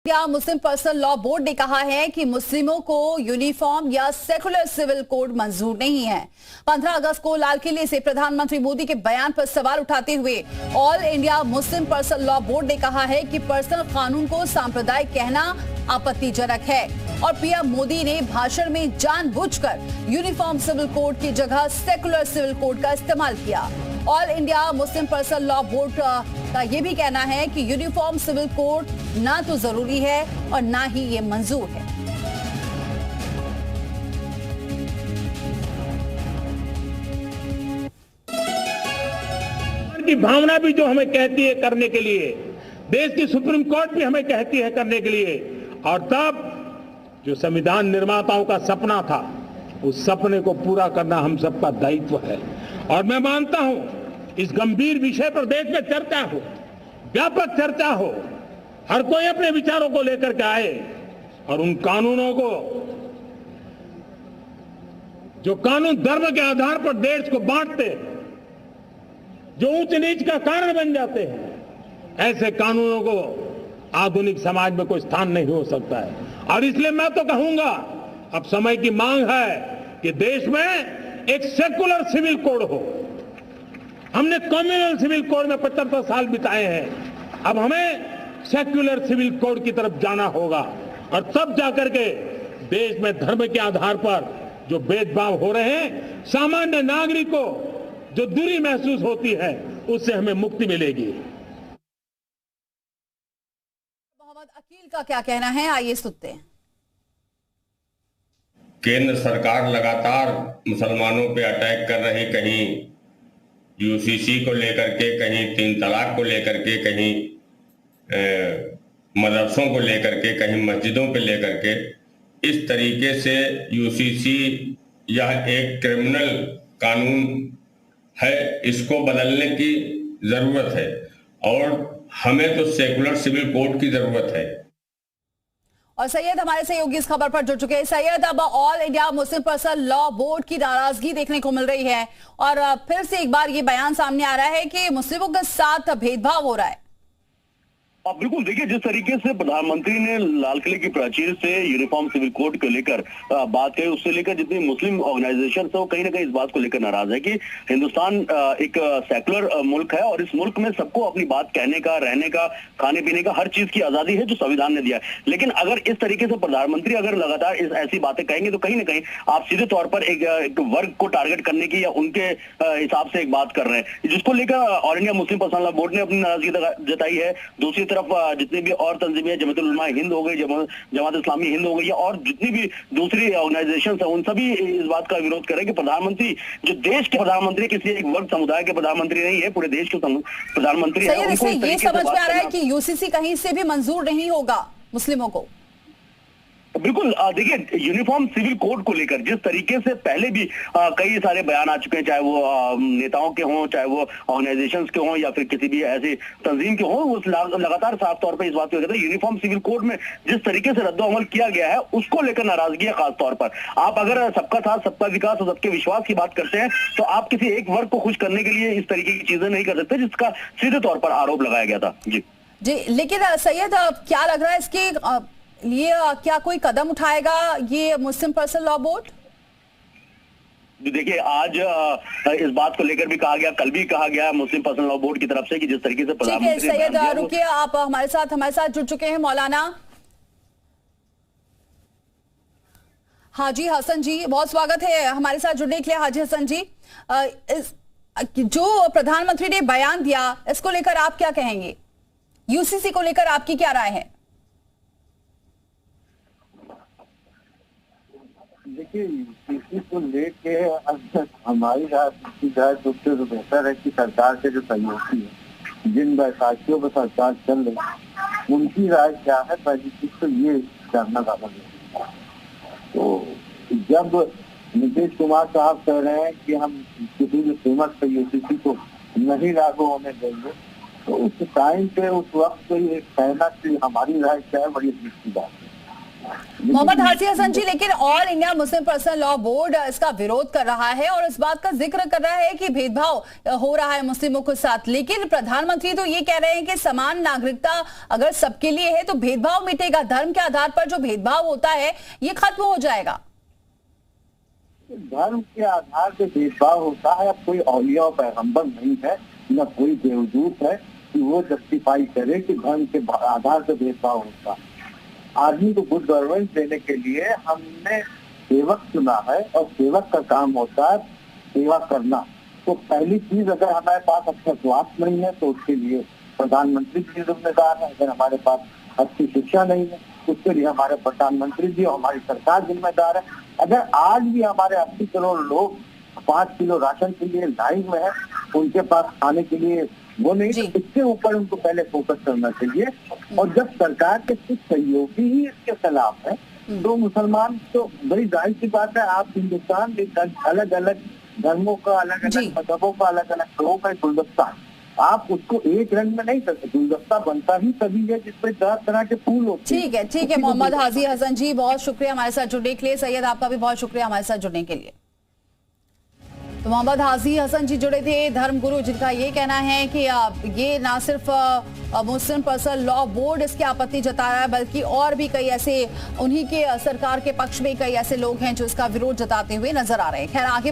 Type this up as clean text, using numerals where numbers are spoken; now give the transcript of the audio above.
India Muslim personal law board ने कहा है कि मुस्लिमों को यूनिफॉर्म या सेकुलर सिविल कोड मंजूर नहीं है। 15 अगस्त को लाल किले से प्रधानमंत्री मोदी के बयान पर सवाल उठाते हुए all India Muslim personal law board ने कहा है कि पर्सनल कानून को सांप्रदायिक कहना आपत्तिजनक है और पीएम मोदी ने भाषण में जानबूझकर यूनिफॉर्म सिविल कोड की जगह सेकुलर सिविल कोड का इस्तेमाल किया। All India Muslim personal law board का यह भी कहना है कि यूनिफॉर्म सिविल कोड ना तो जरूरी है और ना ही ये मंजूर है। की भावना भी जो हमें कहती है करने के लिए, देश की सुप्रीम कोर्ट भी हमें कहती है करने के लिए, और तब जो संविधान निर्माताओं का सपना था उस सपने को पूरा करना हम सबका दायित्व है। और मैं मानता हूं इस गंभीर विषय पर देश में चर्चा हो, व्यापक चर्चा हो, हर कोई अपने विचारों को लेकर के आए और उन कानूनों को, जो कानून धर्म के आधार पर देश को बांटते, जो ऊंच नीच का कारण बन जाते हैं, ऐसे कानूनों को आधुनिक समाज में कोई स्थान नहीं हो सकता है। और इसलिए मैं तो कहूंगा अब समय की मांग है कि देश में एक सेकुलर सिविल कोड हो। हमने कम्युनल सिविल कोड में 75 साल बिताए हैं, अब हमें सेक्युलर सिविल कोड की तरफ जाना होगा और तब जाकर के देश में धर्म के आधार पर जो भेदभाव हो रहे हैं, सामान्य नागरिक को जो दूरी महसूस होती है, उससे हमें मुक्ति मिलेगी। मोहम्मद अकील का क्या कहना है, आइए सुनते हैं। केंद्र सरकार लगातार मुसलमानों पे अटैक कर रही, कहीं यूसीसी को लेकर के, कहीं 3 तलाक को लेकर के, कहीं मदरसों को लेकर के, कहीं मस्जिदों पे लेकर के, इस तरीके से यूसीसी यह एक क्रिमिनल कानून है, इसको बदलने की जरूरत है और हमें तो सेकुलर सिविल कोड की जरूरत है। और सैयद हमारे सहयोगी इस खबर पर जुड़ चुके हैं। सैयद, अब all India Muslim personal law board की नाराजगी देखने को मिल रही है और फिर से एक बार ये बयान सामने आ रहा है कि मुस्लिमों के साथ भेदभाव हो रहा है। बिल्कुल, देखिए जिस तरीके से प्रधानमंत्री ने लाल किले की प्राचीर से यूनिफॉर्म सिविल कोड को लेकर बात कही, उससे लेकर जितनी मुस्लिम ऑर्गेनाइजेशन है वो कहीं ना कहीं इस बात को लेकर नाराज है कि हिंदुस्तान एक सेकुलर मुल्क है और इस मुल्क में सबको अपनी बात कहने का, रहने का, खाने पीने का, हर चीज की आजादी है जो संविधान ने दिया है। लेकिन अगर इस तरीके से प्रधानमंत्री अगर लगातार ऐसी बातें कहेंगे तो कहीं ना कहीं आप सीधे तौर पर एक वर्ग को टारगेट करने की या उनके हिसाब से एक बात कर रहे हैं, जिसको लेकर all India Muslim personal law board ने अपनी नाराजगी जताई है। दूसरी तरफ जितनी भी और तंजीमें, जमातुल उलमा हिंद हो गई, जमात इस्लामी हिंद हो गई, या और जितनी भी दूसरी ऑर्गेनाइजेशन है, उन सभी इस बात का विरोध करें कि प्रधानमंत्री जो देश के प्रधानमंत्री किसी एक वर्ग समुदाय के प्रधानमंत्री नहीं है, पूरे देश के प्रधानमंत्री है। ये समझ में आ रहा है कि यूसीसी कहीं से भी मंजूर नहीं होगा मुस्लिमों को। बिल्कुल, देखिए यूनिफॉर्म सिविल कोड को लेकर जिस तरीके से पहले भी कई सारे बयान आ चुके हैं, चाहे वो नेताओं के हों, चाहे वो ऑर्गेनाइजेशंस के हों या फिर किसी भी ऐसी तंजीम के हों, वो लगातार साफ तौर पर इस बात को कहते हैं यूनिफॉर्म सिविल कोड में जिस तरीके से रद्द-ओ-अमल किया गया है उसको लेकर नाराजगी है। खास तौर पर आप अगर सबका साथ, सबका विकास और सबके विश्वास की बात करते हैं तो आप किसी एक वर्ग को खुश करने के लिए इस तरीके की चीजें नहीं कर सकते, जिसका सीधे तौर पर आरोप लगाया गया था। जी, लेकिन सैयद क्या लग रहा है इसके लिए क्या कोई कदम उठाएगा ये मुस्लिम पर्सनल लॉ बोर्ड? देखिए आज इस बात को लेकर भी कहा गया, कल भी कहा गया मुस्लिम पर्सनल लॉ बोर्ड की तरफ से कि जिस तरीके से प्रधानमंत्री ने सैयद रुकिए, आप हमारे साथ जुड़ चुके हैं मौलाना हाजी हसन जी, बहुत स्वागत है हमारे साथ जुड़ने के लिए। हाजी हसन जी, जो प्रधानमंत्री ने बयान दिया इसको लेकर आप क्या कहेंगे? यूसीसी को लेकर आपकी क्या राय है? देखिए, यूसीसी को लेके हमारी राय सबसे बेहतर है कि सरकार के जो सहयोगी है, जिन बैसाखियों पर सरकार चल रही है, उनकी राय क्या है, पहली चीज तो ये जानना ज्यादा जरूरी है। तो जब नीतीश कुमार साहब कह रहे हैं कि हम किसी भी कीमत पर यूसीसी को नहीं लागू होने देंगे, तो उस टाइम पे, उस वक्त ये कहना कि हमारी राय क्या है, बड़ी अजीब सी बात है। मोहम्मद हाजी हसन जी, लेकिन all India Muslim personal law board इसका विरोध कर रहा है और इस बात का जिक्र कर रहा है कि भेदभाव हो रहा है मुस्लिमों के साथ, लेकिन प्रधानमंत्री तो ये कह रहे हैं कि समान नागरिकता अगर सबके लिए है तो भेदभाव मिटेगा, धर्म के आधार पर जो भेदभाव होता है ये खत्म हो जाएगा। धर्म के आधार पे भेदभाव होता है, अब कोई औलिया और पैगंबर नहीं है, न कोई देवदूत है कि वो जस्टिफाई करे कि धर्म के आधार पे भेदभाव होता है। आदमी को गुड गवर्नेंस देने के लिए हमने सेवक चुना है और सेवक का काम होता है सेवा करना। तो पहली चीज, अगर हमारे पास अच्छा स्वास्थ्य नहीं है तो उसके लिए प्रधानमंत्री जी जिम्मेदार है। अगर हमारे पास अच्छी शिक्षा नहीं है उसके लिए हमारे प्रधानमंत्री जी और हमारी सरकार जिम्मेदार है। अगर आज भी हमारे 80 करोड़ लोग 5 किलो राशन के लिए लाइन में है, उनके पास खाने के लिए वो नहीं, तो इसके ऊपर उनको पहले फोकस करना चाहिए। और जब सरकार के कुछ सहयोगी ही इसके खिलाफ है तो मुसलमान तो बड़ी जाहिर सी बात है, आप हिंदुस्तान में अलग अलग धर्मों का, अलग अलग मजहबों का, अलग अलग लोगों का गुलदस्ता है, आप उसको एक रंग में नहीं सकते। गुलदस्ता बनता ही तभी है जिसमें 10 तरह के फूल होते हैं। ठीक है मोहम्मद हाजी हसन जी, बहुत शुक्रिया हमारे साथ जुड़ने के लिए। सैयद, आपका भी बहुत शुक्रिया हमारे साथ जुड़ने के लिए। तो मोहम्मद हाजी हसन जी जुड़े थे, धर्मगुरु, जिनका ये कहना है कि ये ना सिर्फ मुस्लिम पर्सनल लॉ बोर्ड इसकी आपत्ति जता रहा है, बल्कि और भी कई ऐसे उन्हीं के सरकार के पक्ष में कई ऐसे लोग हैं जो इसका विरोध जताते हुए नजर आ रहे हैं। खैर, आगे